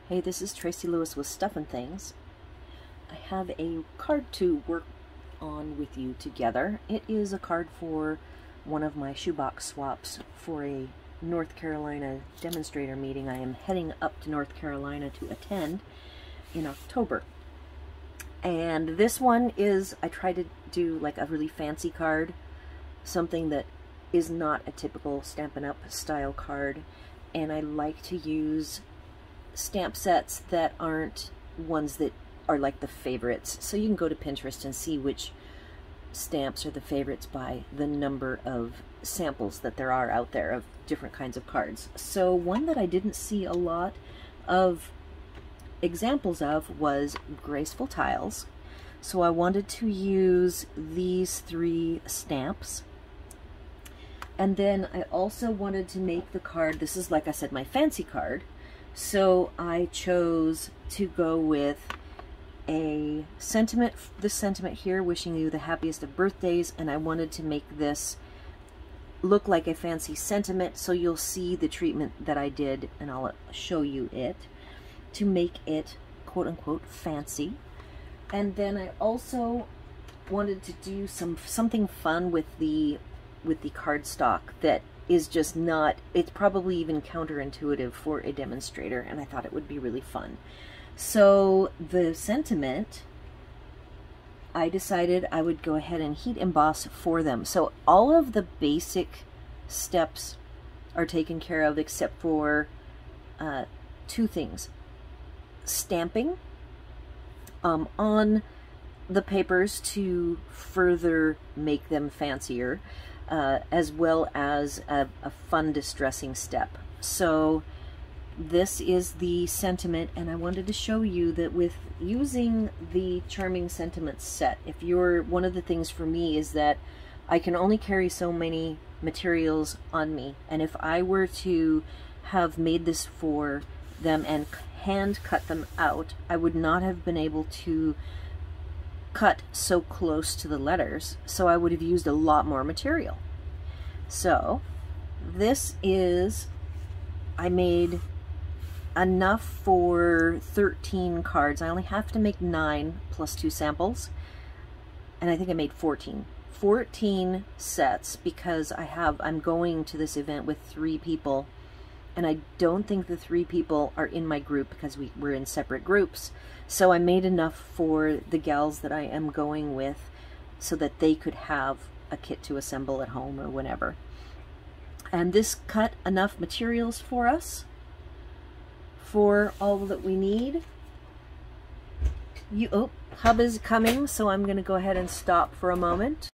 Hey, this is Tracy Lewis with Stuffin' Things. I have a card to work on with you together. It is a card for one of my shoebox swaps for a North Carolina demonstrator meeting I am heading up to North Carolina to attend in October. And this one is, I try to do like a really fancy card, something that is not a typical Stampin' Up style card, and I like to use stamp sets that aren't ones that are like the favorites. So you can go to Pinterest and see which stamps are the favorites by the number of samples that there are out there of different kinds of cards. So one that I didn't see a lot of examples of was Graceful tiles. So I wanted to use these 3 stamps. And then I also wanted to make the card, this is like I said, my fancy card. So I chose to go with a sentiment, this sentiment here, wishing you the happiest of birthdays, and I wanted to make this look like a fancy sentiment, so you'll see the treatment that I did, and I'll show you it, to make it quote-unquote fancy. And then I also wanted to do something fun with the cardstock that is just not, it's probably even counterintuitive for a demonstrator, and I thought it would be really fun. So the sentiment, I decided I would go ahead and heat emboss for them. So all of the basic steps are taken care of except for 2 things. Stamping on the papers to further make them fancier, as well as a fun distressing step. So this is the sentiment, and I wanted to show you that with using the Charming Sentiments set, if you're, one of the things for me is that I can only carry so many materials on me, and if I were to have made this for them and hand cut them out, I would not have been able to cut so close to the letters, so I would have used a lot more material. So this is, I made enough for 13 cards. I only have to make 9 plus 2 samples, and I think I made 14 sets because I'm going to this event with 3 people, and I don't think the 3 people are in my group because we're in separate groups. So I made enough for the gals that I am going with so that they could have a kit to assemble at home or whenever. And this cut enough materials for us for all that we need. Hub is coming, so I'm going to go ahead and stop for a moment.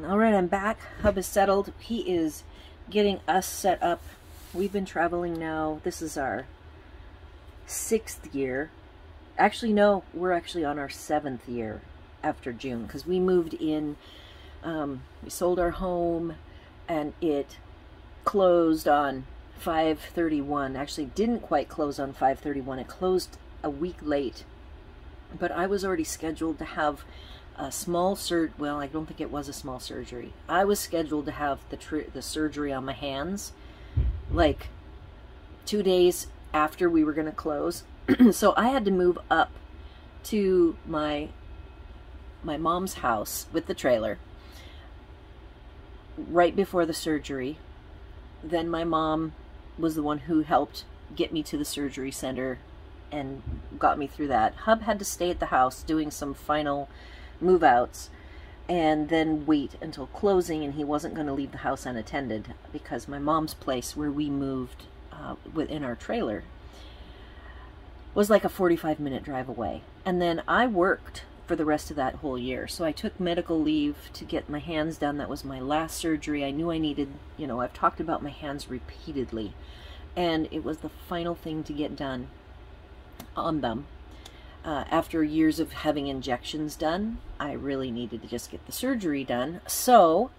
All right, I'm back. Hub is settled. He is getting us set up. We've been traveling now. This is our 6th year. Actually, no, we're actually on our 7th year after June, because we moved in, we sold our home, and it closed on 5/31. Actually, didn't quite close on 5/31. It closed a week late, but I was already scheduled to have a small well, I don't think it was a small surgery. I was scheduled to have the surgery on my hands like 2 days after we were going to close. So I had to move up to my mom's house with the trailer right before the surgery. Then my mom was the one who helped get me to the surgery center and got me through that. Hub had to stay at the house doing some final move outs and then wait until closing, and he wasn't going to leave the house unattended because my mom's place where we moved within our trailer was like a 45-minute drive away. And then I worked for the rest of that whole year. So I took medical leave to get my hands done. That was my last surgery. I knew I needed, you know, I've talked about my hands repeatedly, and it was the final thing to get done on them. After years of having injections done, I really needed to just get the surgery done. So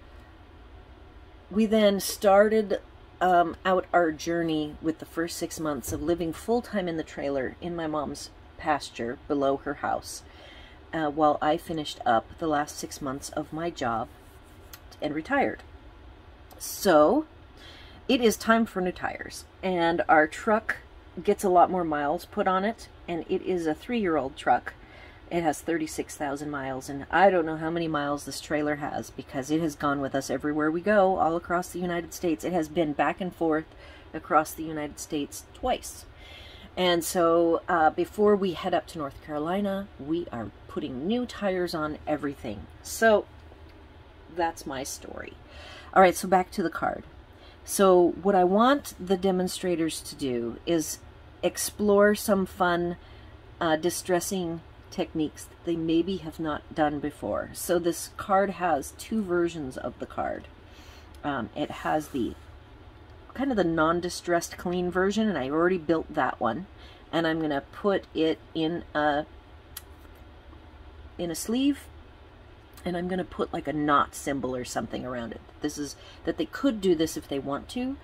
we then started out our journey with the first 6 months of living full-time in the trailer in my mom's pasture below her house, while I finished up the last 6 months of my job and retired. So it is time for new tires, and our truck gets a lot more miles put on it, and it is a 3-year-old truck. It has 36,000 miles, and I don't know how many miles this trailer has because it has gone with us everywhere we go, all across the United States. It has been back and forth across the United States twice. And so before we head up to North Carolina, we are putting new tires on everything. So that's my story. All right, so back to the card. So what I want the demonstrators to do is explore some fun distressing techniques that they maybe have not done before. So this card has 2 versions of the card. It has the kind of the non-distressed clean version, and I already built that one, and I'm going to put it in a sleeve, and I'm going to put like a knot symbol or something around it. This is that they could do this if they want to.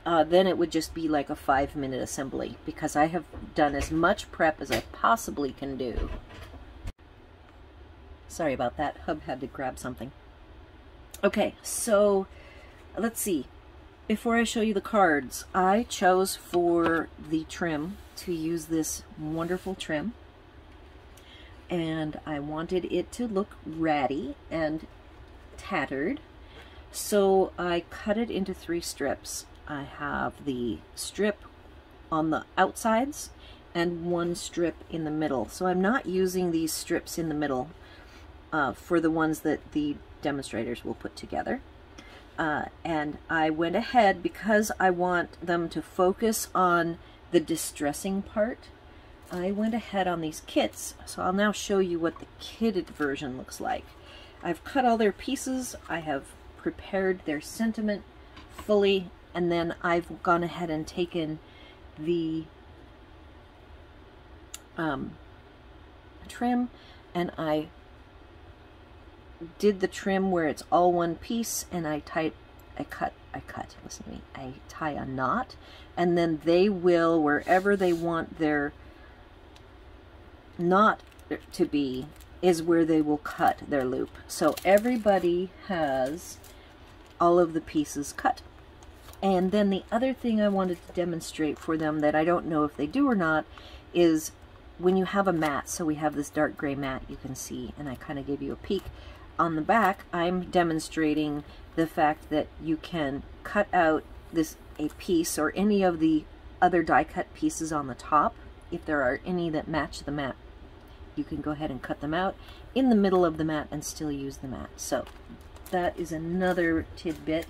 Then it would just be like a 5-minute assembly, because I have done as much prep as I possibly can do. Sorry about that. Hub had to grab something. Okay, so let's see. Before I show you the cards, I chose for the trim to use this wonderful trim. And I wanted it to look ratty and tattered. So I cut it into 3 strips. I have the strip on the outsides and 1 strip in the middle. So I'm not using these strips in the middle for the ones that the demonstrators will put together. And I went ahead, because I want them to focus on the distressing part, I went ahead on these kits. So I'll now show you what the kitted version looks like. I've cut all their pieces, I have prepared their sentiment fully, and then I've gone ahead and taken the trim, and I did the trim where it's all one piece, and I tie a knot, and then they will, wherever they want their knot to be, is where they will cut their loop. So everybody has all of the pieces cut. And then the other thing I wanted to demonstrate for them that I don't know if they do or not is when you have a mat. So we have this dark gray mat you can see, and I kind of gave you a peek. On the back, I'm demonstrating the fact that you can cut out a piece or any of the other die cut pieces on the top. If there are any that match the mat, you can go ahead and cut them out in the middle of the mat and still use the mat. So that is another tidbit.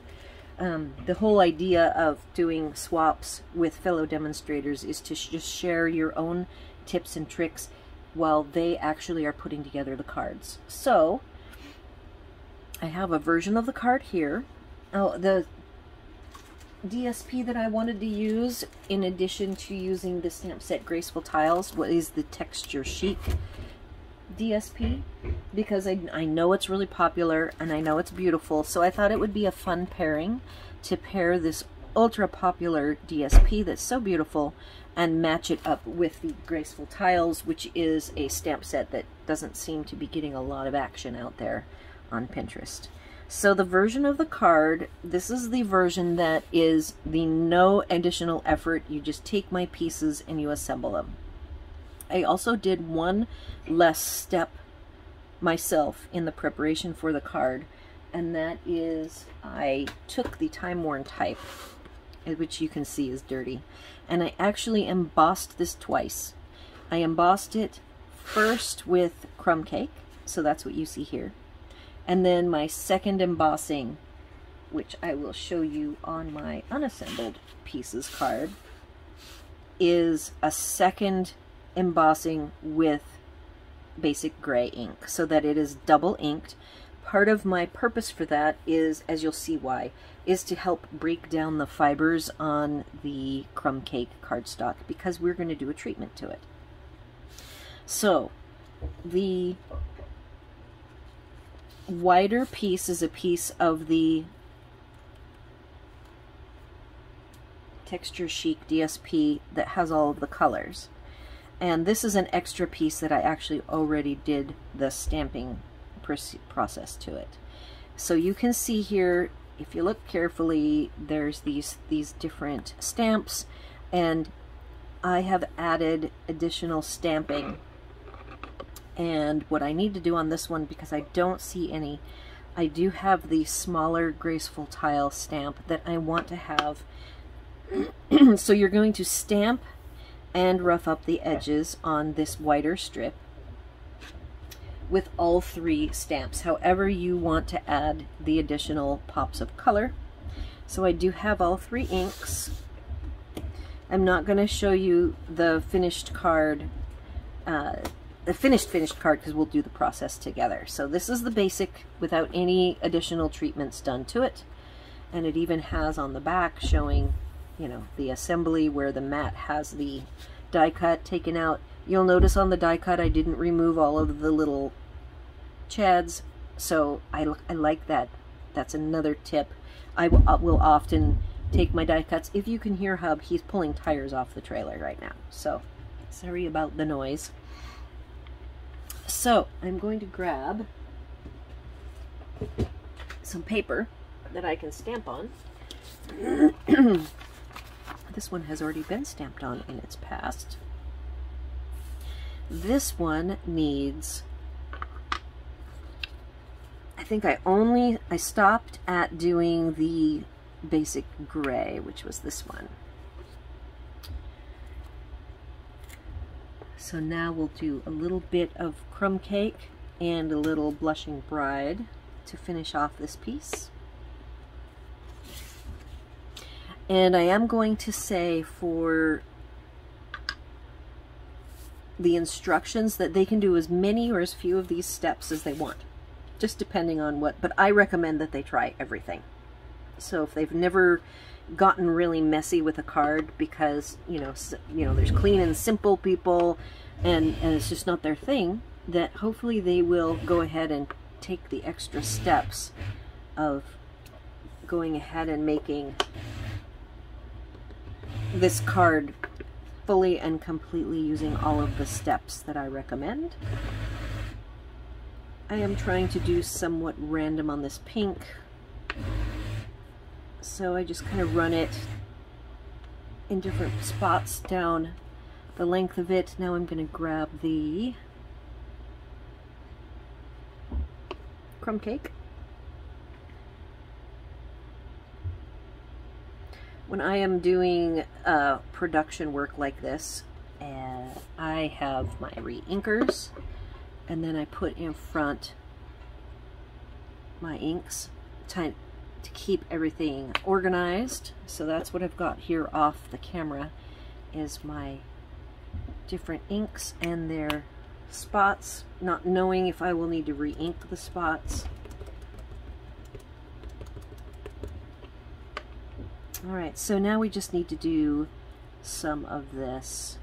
The whole idea of doing swaps with fellow demonstrators is to just share your own tips and tricks while they actually are putting together the cards. So I have a version of the card here. Oh, the DSP that I wanted to use, in addition to using the stamp set Graceful tiles, is the Texture Chic DSP, because I know it's really popular and I know it's beautiful, so I thought it would be a fun pairing to pair this ultra popular DSP that's so beautiful and match it up with the Graceful tiles, which is a stamp set that doesn't seem to be getting a lot of action out there on Pinterest. So the version of the card, this is the version that is the no additional effort. You just take my pieces and you assemble them. I also did one less step myself in the preparation for the card, and that is I took the time-worn type, which you can see is dirty, and I actually embossed this twice. I embossed it first with crumb cake, so that's what you see here. And then my second embossing, which I will show you on my unassembled pieces card, is a second embossing with basic gray ink, so that it is double inked. Part of my purpose for that is, as you'll see why, is to help break down the fibers on the crumb cake cardstock, because we're going to do a treatment to it. So the wider piece is a piece of the Texture Chic DSP that has all of the colors, and this is an extra piece that I actually already did the stamping process to it. So you can see here, if you look carefully, there's these different stamps, and I have added additional stamping. And what I need to do on this one, because I don't see any, I do have the smaller Graceful tile stamp that I want to have. So you're going to stamp and rough up the edges on this wider strip with all 3 stamps, however you want to add the additional pops of color. So I do have all 3 inks. I'm not going to show you the finished card, the finished card, because we'll do the process together. So this is the basic without any additional treatments done to it. And it even has on the back showing, you know, the assembly where the mat has the die cut taken out. You'll notice on the die cut I didn't remove all of the little chads, so I like that. That's another tip. I will often take my die cuts. If you can hear Hub, he's pulling tires off the trailer right now, so sorry about the noise. So I'm going to grab some paper that I can stamp on. This one has already been stamped on in its past. This one needs, I think I stopped at doing the basic gray, which was this one. So now we'll do a little bit of crumb cake and a little blushing bride to finish off this piece. And I am going to say for the instructions that they can do as many or as few of these steps as they want, just depending on what, but I recommend that they try everything. So if they've never gotten really messy with a card because, you know, there's clean and simple people and it's just not their thing, that hopefully they will go ahead and take the extra steps of going ahead and making this card fully and completely using all of the steps that I recommend. I am trying to do somewhat random on this pink, so I just kind of run it in different spots down the length of it. Now I'm going to grab the crumb cake. When I am doing production work like this, I have my re-inkers, and then I put in front my inks to keep everything organized. So that's what I've got here off the camera, is my different inks and their spots, not knowing if I will need to re-ink the spots. Alright, so now we just need to do some of this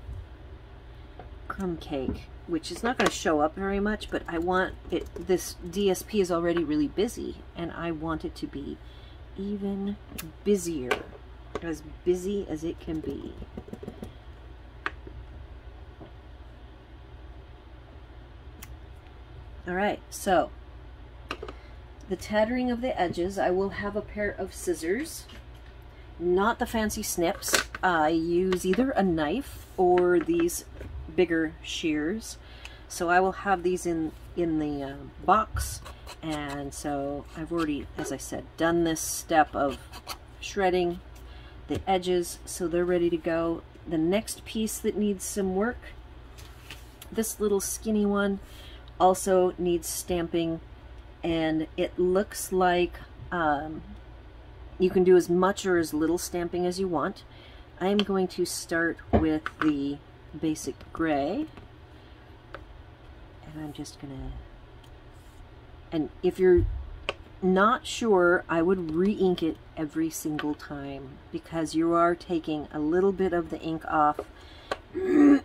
crumb cake, which is not going to show up very much, but I want it, this DSP is already really busy, and I want it to be even busier, as busy as it can be. Alright, so the tattering of the edges, I will have a pair of scissors. Not the fancy snips. I use either a knife or these bigger shears. So I will have these in the box. And so I've already, as I said, done this step of shredding the edges, so they're ready to go. The next piece that needs some work, this little skinny one, also needs stamping, and it looks like you can do as much or as little stamping as you want. I'm going to start with the basic gray, and I'm just gonna, and if you're not sure, I would re-ink it every single time, because you are taking a little bit of the ink off as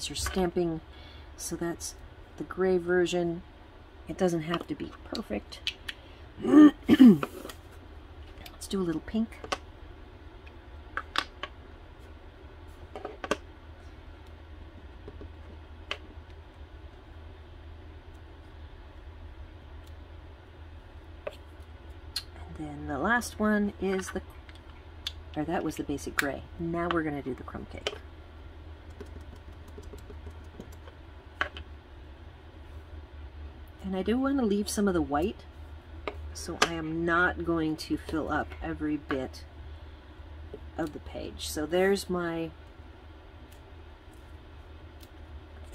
you're stamping. So that's the gray version. It doesn't have to be perfect. Let's do a little pink. And then the last one is the or that was the basic gray. Now we're going to do the crumb cake. And I do want to leave some of the white, so I am not going to fill up every bit of the page. So there's my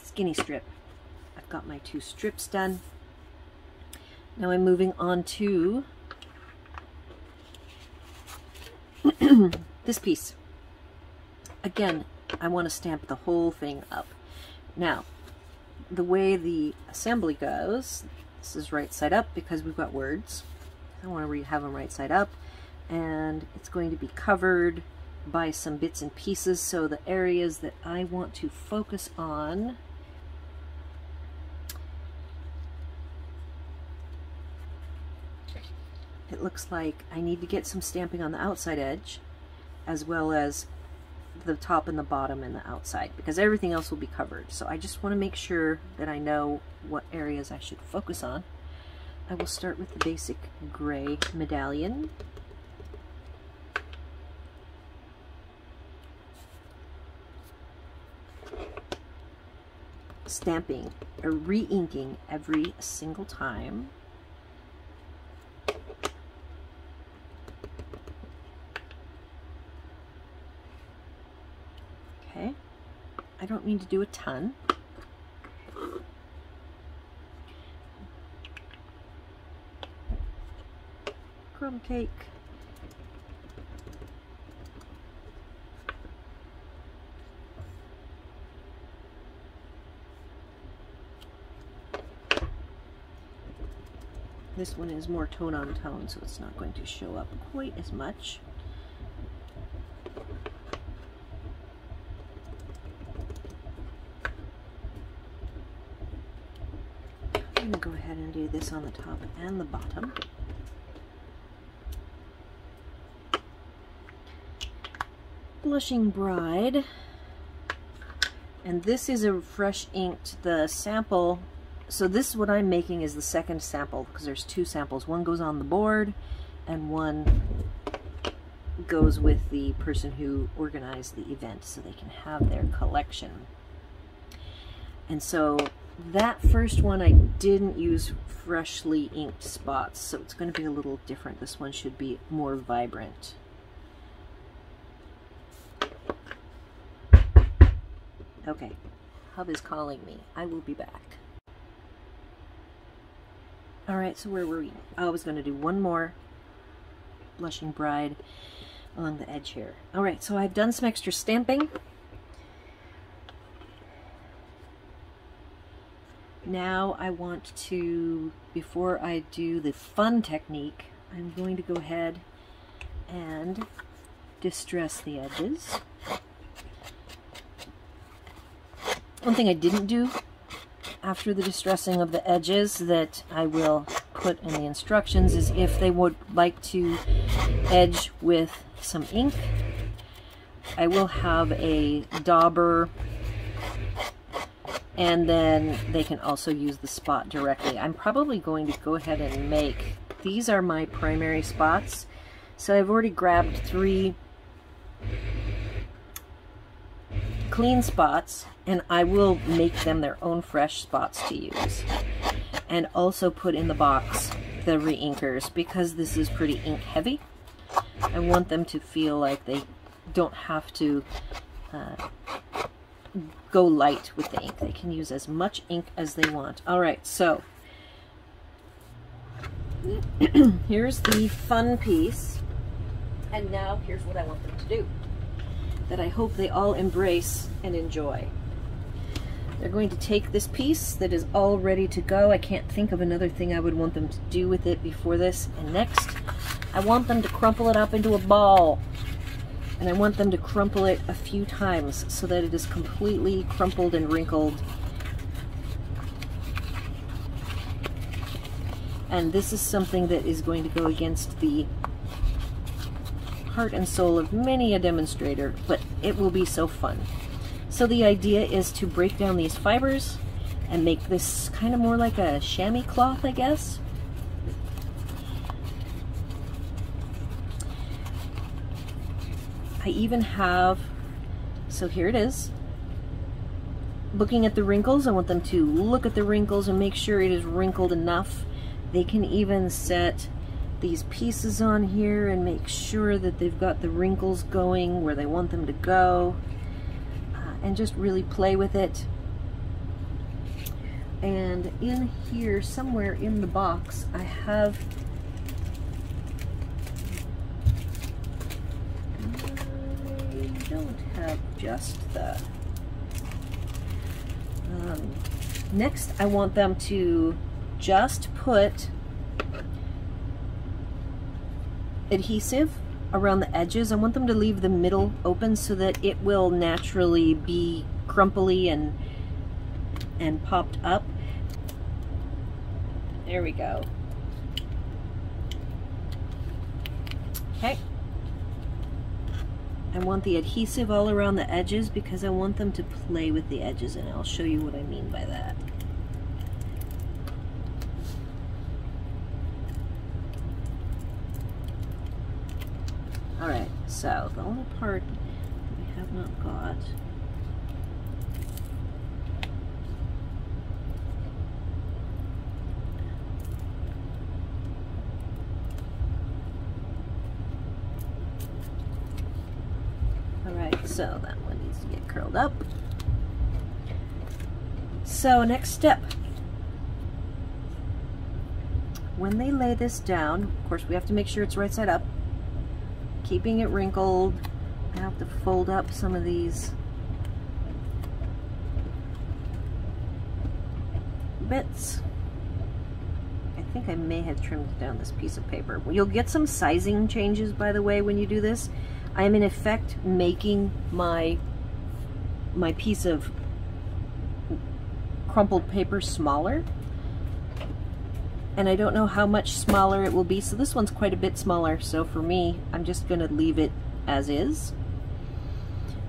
skinny strip. I've got my 2 strips done. Now I'm moving on to this piece. Again, I want to stamp the whole thing up. Now, the way the assembly goes, this is right side up because we've got words. I want to have them right side up, and it's going to be covered by some bits and pieces, so the areas that I want to focus on it looks like I need to get some stamping on the outside edge as well as the top and the bottom and the outside, because everything else will be covered. So I just want to make sure that I know what areas I should focus on. I will start with the basic gray medallion. Stamping or re-inking every single time. Okay, I don't need to do a ton. Crumb cake. This one is more tone on tone, so it's not going to show up quite as much. I'm going to go ahead and do this on the top and the bottom. Blushing Bride. And this is a fresh inked, the sample. So this, what I'm making, is the second sample, because there's 2 samples. One goes on the board and one goes with the person who organized the event so they can have their collection. And so that first one I didn't use freshly inked spots, so it's going to be a little different. This one should be more vibrant. Okay, Hub is calling me. I will be back. Alright, so where were we? I was going to do one more Blushing Bride along the edge here. Alright, so I've done some extra stamping. Now I want to, before I do the fun technique, I'm going to go ahead and distress the edges. One thing I didn't do after the distressing of the edges that I will put in the instructions is if they would like to edge with some ink, I will have a dauber, and then they can also use the spot directly. I'm probably going to go ahead and make, these are my primary spots, so I've already grabbed 3 clean spots, and I will make them their own fresh spots to use. And also put in the box the re-inkers, because this is pretty ink heavy. I want them to feel like they don't have to go light with the ink. They can use as much ink as they want. Alright, so here's the fun piece, and now here's what I want them to do, that I hope they all embrace and enjoy. They're going to take this piece that is all ready to go. I can't think of another thing I would want them to do with it before this. And next, I want them to crumple it up into a ball. And I want them to crumple it a few times so that it is completely crumpled and wrinkled. And this is something that is going to go against the heart and soul of many a demonstrator, but it will be so fun. So the idea is to break down these fibers and make this kind of more like a chamois cloth, I guess. I even have, so here it is. Looking at the wrinkles, I want them to look at the wrinkles and make sure it is wrinkled enough. They can even set these pieces on here and make sure that they've got the wrinkles going where they want them to go, and just really play with it. And in here, somewhere in the box, I have just the next I want them to just put adhesive around the edges. I want them to leave the middle open so that it will naturally be crumply and popped up. There we go. Okay. I want the adhesive all around the edges because I want them to play with the edges, and I'll show you what I mean by that. Alright, so the only part we have not got so that one needs to get curled up. So next step, when they lay this down, of course we have to make sure it's right side up, keeping it wrinkled. I have to fold up some of these bits. I think I may have trimmed down this piece of paper. You'll get some sizing changes, by the way, when you do this. I am in effect making my piece of crumpled paper smaller, and I don't know how much smaller it will be, so this one's quite a bit smaller. So for me, I'm just going to leave it as is,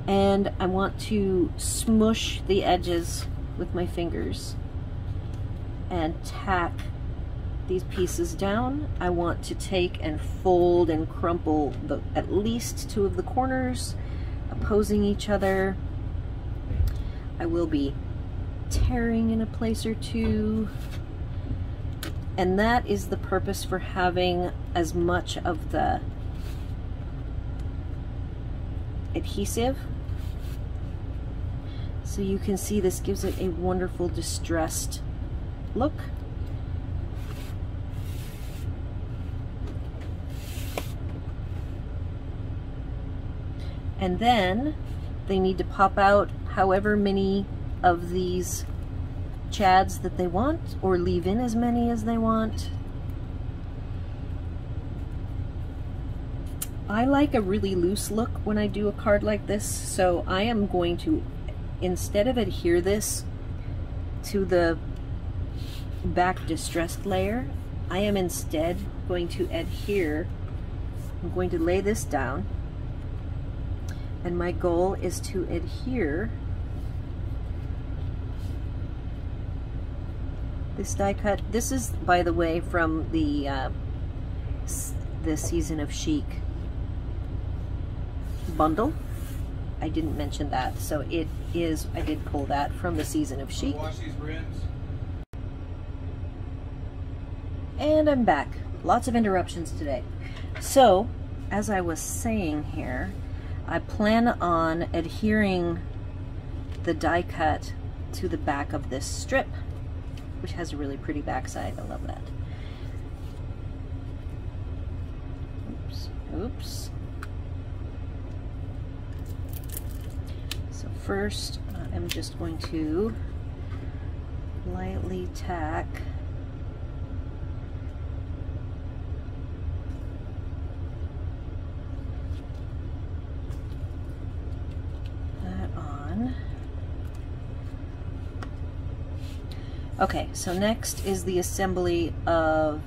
and I want to smush the edges with my fingers and tack these pieces down. I want to take and fold and crumple at least two of the corners opposing each other. I will be tearing in a place or two, and that is the purpose for having as much of the adhesive. So you can see this gives it a wonderful distressed look. And then they need to pop out however many of these chads that they want, or leave in as many as they want. I like a really loose look when I do a card like this, so I am going to, instead of adhere this to the back distressed layer, I am instead going to adhere, I'm going to lay this down, and my goal is to adhere this die cut. This is, by the way, from the Season of Chic bundle. I didn't mention that, so it is, I did pull that from the Season of Chic. Wash these rims. And I'm back. Lots of interruptions today. So, as I was saying here, I plan on adhering the die cut to the back of this strip, which has a really pretty backside. I love that. Oops, oops. So first, I'm just going to lightly tack Okay, so next is the assembly of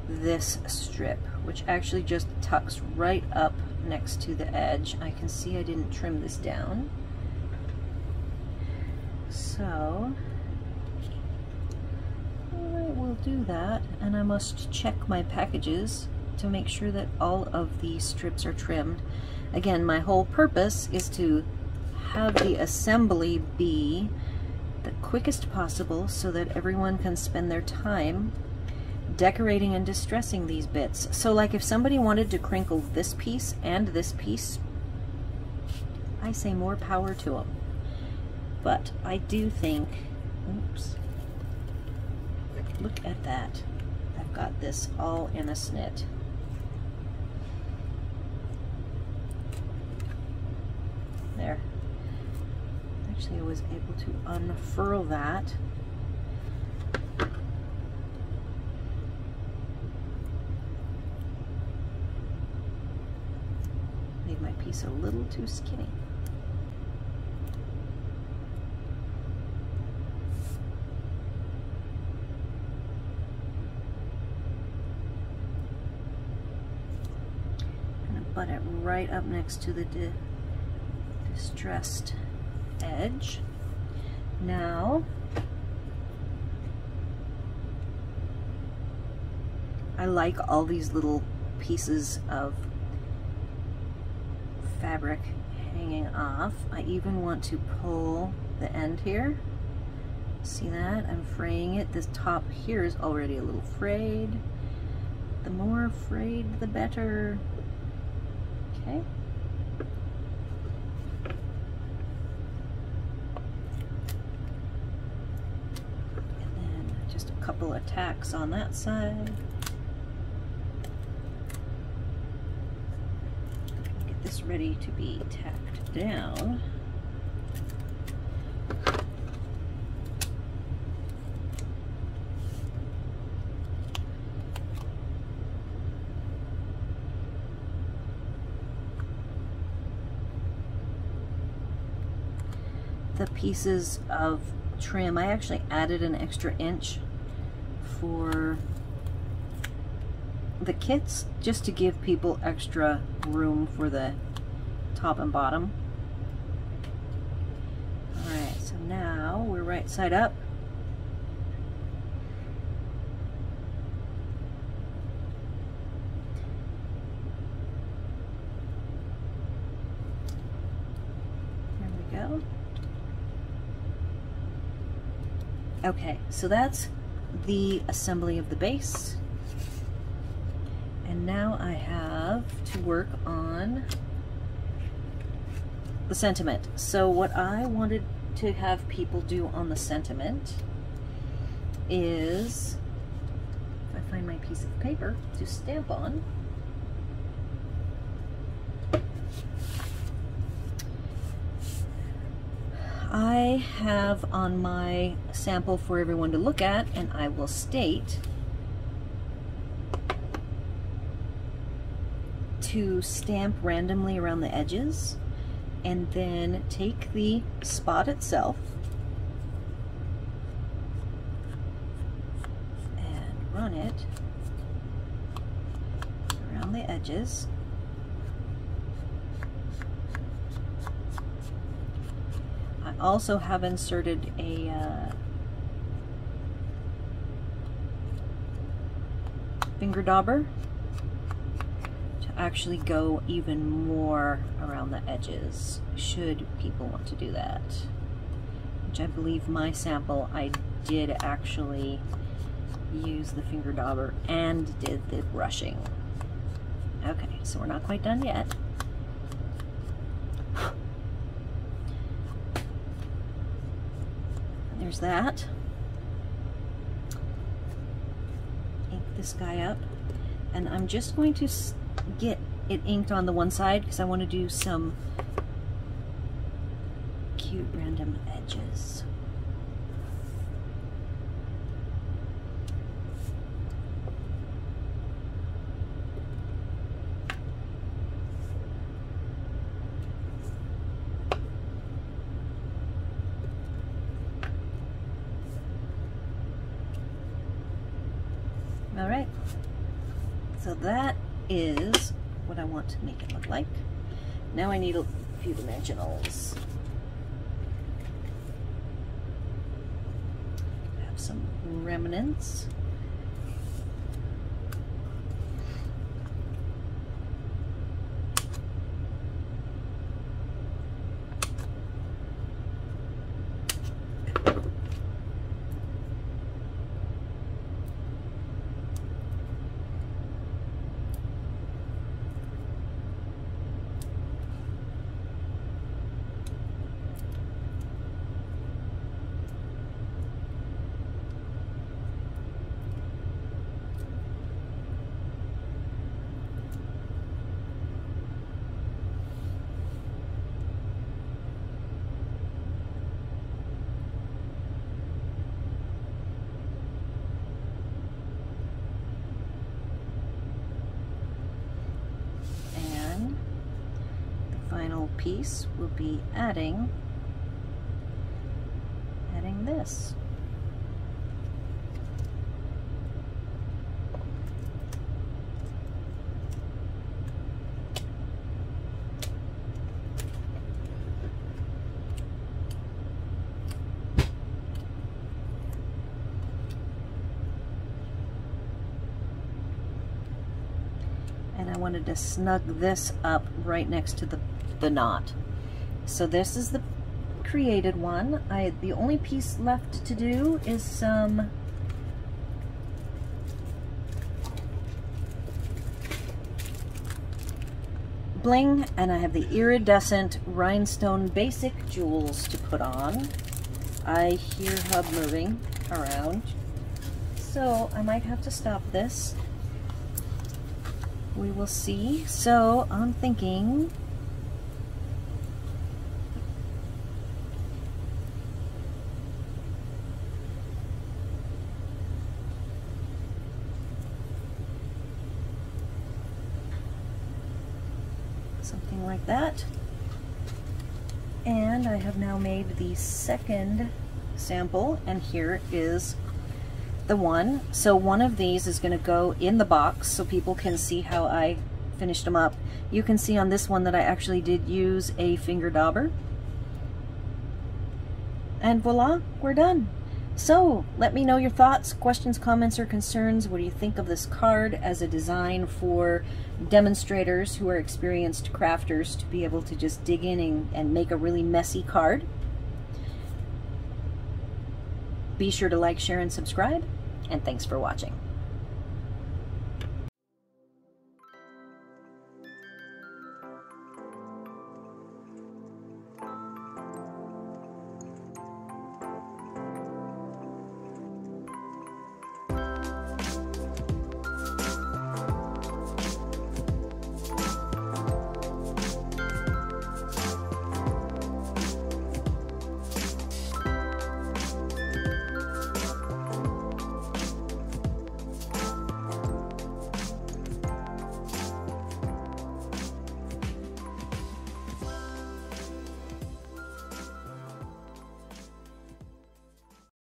this strip, which actually just tucks right up next to the edge. I can see I didn't trim this down. So I will do that, and I must check my packages to make sure that all of the strips are trimmed. Again, my whole purpose is to have the assembly be the quickest possible so that everyone can spend their time decorating and distressing these bits. So like if somebody wanted to crinkle this piece and this piece, I say more power to them. But I do think, oops, look at that. I've got this all in a snit. There. Actually, I was able to unfurl that. Made my piece a little too skinny. Butt it right up next to the distressed edge. Now, I like all these little pieces of fabric hanging off. I even want to pull the end here. See that? I'm fraying it. This top here is already a little frayed. The more frayed, the better. Okay. And then just a couple of tacks on that side. Get this ready to be tacked down. The pieces of trim, I actually added an extra inch for the kits just to give people extra room for the top and bottom. Alright, so now we're right side up. There we go. Okay, so that's the assembly of the base. And now I have to work on the sentiment. So what I wanted to have people do on the sentiment is, if I find my piece of paper to stamp on, I have on my sample for everyone to look at, and I will state to stamp randomly around the edges, and then take the spot itself and run it around the edges. I also have inserted a finger dauber to actually go even more around the edges, should people want to do that. Which I believe my sample, I did actually use the finger dauber and did the brushing. Okay, so we're not quite done yet. There's that. Ink this guy up, and I'm just going to get it inked on the one side because I want to do some cute random edges. Alright, so that is what I want to make it look like. Now I need a few dimensionals. I have some remnants. piece, we'll be adding this. And I wanted to snug this up right next to the knot. So this is the created one. The only piece left to do is some bling, and I have the iridescent rhinestone basic jewels to put on. I hear hub moving around, so I might have to stop this. We will see. So I'm thinking something like that. And I have now made the second sample, and here is the one. So one of these is going to go in the box so people can see how I finished them up. You can see on this one that I actually did use a finger dauber. And voila, we're done. So let me know your thoughts, questions, comments, or concerns. What do you think of this card as a design for demonstrators who are experienced crafters to be able to just dig in and make a really messy card? Be sure to like, share, and subscribe, and thanks for watching.